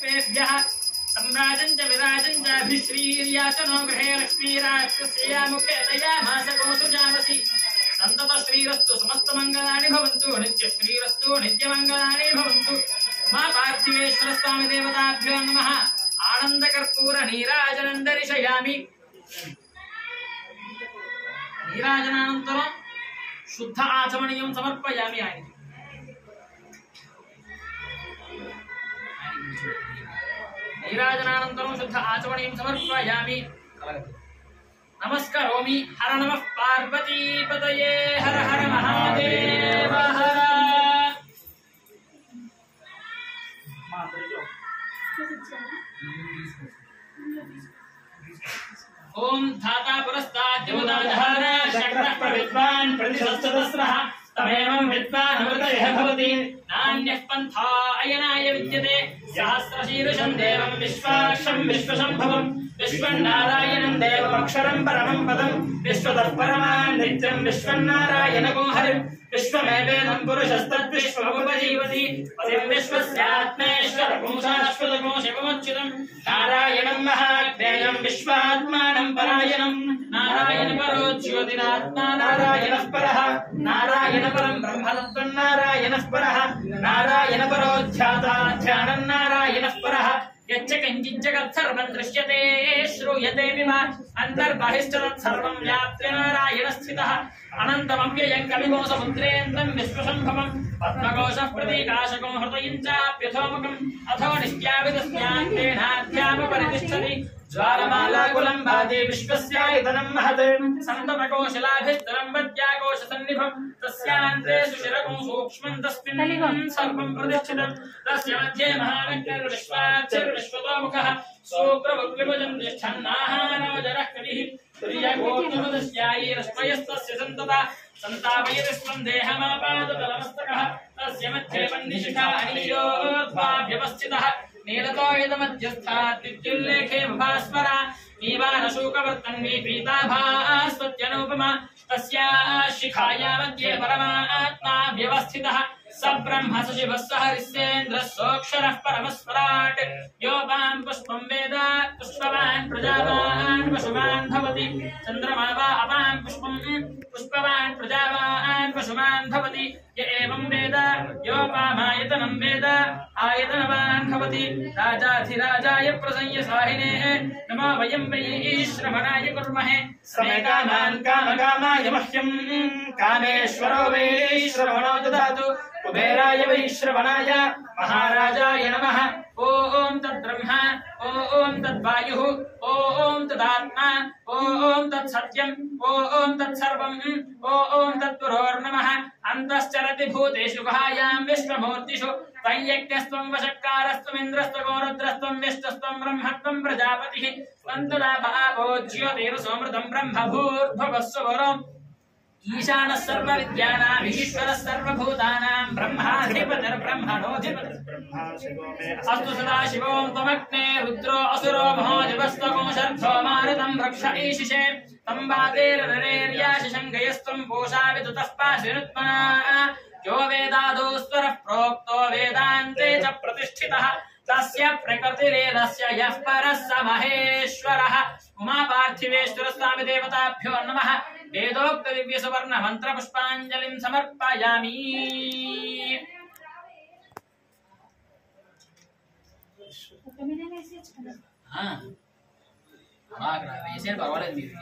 पुष्पेभ्यः सम्राजं च विराजं च अभिश्रीर्याचनो गृहे लक्ष्मीराजस्य मुखे दयामास गोसुजामसि संतत श्रीरस्तु समस्तमङ्गलानि भवन्तु नित्यश्रीरस्तु नित्यमङ्गलानि भवन्तु मा पार्थिवेश्वर स्वामी देवताभ्यो नमः आनन्दकर्पूर नीराजनं दर्शयामि नीराजनानन्तरं शुद्ध आचमनीयं समर्पयामि नीराजनानन्तरं शुद्ध आचमनीयं समर्पयामि नमस्करोमि हर नमः पार्वती पतये हर हर महादेव हर ओम धाता पुरस्तात् देवदाधार शक्रः प्रविद्वान् प्रतिशतसहस्रः तमेवं विद्वान् अमृतयः भवति नान्यः पन्था अयनाय विद्यते सहस्रशीर्षं देवं विश्वाक्षं विश्वसम्भवम् विश्वन्नारायणं देवमक्षरं परमं पदं विश्वतः परमान् नित्यं विश्वन्नारायणको हरिं विश्वमेवेदं पुरुषस्तद्विश्वमुपजीवति पतिं विश्वस्यात्मेश्वरं शाश्वतको शिवमुच्युतं नारायणं महाज्ञेयं विश्वात्मानं परायणं नारायण परो ज्योतिरात्मा नारायणः परः नारायण परं ब्रह्मतत्त्वं नारायणः परः नारायण परो ध्याता ध्यानं नारायणः परः यच्च किञ्चित् जगत् सर्वं दृश्यते श्रूयते विमा अन्तर्बहिश्च तत्सर्वं व्याप्य नारायणः स्थितः अनन्तमव्ययं कविकोशमुद्रेन्द्रं विश्वसम्भवं पद्मकोशः प्रतीकाशकं हृदयं चाप्यथोमुखम् अथो नित्याविदस्यान्तेनाध्यापरितिष्ठति ज्वालमालाकुलं भाति विश्वस्यायतनं महत् सन्ततकोशलाभिस्तरं वद्याकोशसन्निभं तस्यान्ते सुशिरकं सूक्ष्मं तस्मिन् सर्वं प्रतिष्ठितं तस्य मध्ये महाविष्णुर्विश्वाक्षरविश्वतोमुखः सूक्रवद्विभजं तिष्ठन्नाहारोजरः कविः तुर्यगोत्रमदस्यायैरस्मयस्तस्य सन्तता सन्तापयतिस्त्वं देहमापादतलमस्तकः तस्य मध्ये वह्निशिखा अनीयोर्ध्वाभ्यवस्थितः नीलतोयतमध्यस्थात् विद्युल्लेखे भास्वरा नीवानशूकवर्तन्वी पीताभास्वत्यनुपमा तस्या शिखाया मध्ये परमात्मा व्यवस्थितः स ब्रह्म स शिवः स हरिश्चेन्द्रः सोऽक्षरः परमस्वराट् योपां पुष्पं वेद पुष्पवान् प्रजावान् पशुमान् भवति चन्द्रमा वा अपां पुष्पं पुष्पवान् प्रजावान् पशुमान् भवति य एवं वेद योपामायतनं वेद आयतनवान् भवति राजाधिराजाय प्रसंयसाहिने नमो वयं वै श्रवणाय कुर्महे समे कामान् कामकामाय मह्यं कामेश्वरो वै श्रवणो ददातु कुबेराय वै श्रवणाय महाराजाय नमः ओम तद्ब्रह्मा ओम तद्वायुः ओम तदात्मा ओम तत्सत्यम् ओम तत्सर्वम् ओम तत्पुरोर्नमः अन्तश्चरति भूतेषु गुहायां विश्वमूर्तिषु तय्यज्ञस्त्वं वशक्कारस्त्वमिन्द्रस्त्वं रुद्रस्त्वं विष्णुस्त्वं ब्रह्मत्वं प्रजापतिः त्वं तदा भावो ज्योतिर्सोमृतं ब्रह्म भूर्भुवस्सुवरम् ईशानः सर्वविद्यानाम् ईश्वरः सर्वभूतानां ब्रह्माधिपतिर्ब्रह्मणोऽधिपतिः अस्तु सदाशिवो त्वमग्ने रुद्रो असुरो महोजवस्त्वं शर्धो मारुतं रक्ष ईशिषे तं वातेर्नरेर्याशिशङ्गयस्त्वं पूषा विदुतः पाशिरुत्मना यो वेदादोस्वरः प्रोक्तो वेदान्ते च प्रतिष्ठितः तस्य प्रकृतिरेदस्य यः परः स महेश्वरः उमापार्थिवेश्वर स्वामी देवताभ्यो नमः वेदोक्त दिव्य सुवर्ण मंत्र पुष्पांजलिं समर्पयामि అలాగా వేసేది పర్వాలేదు మీరు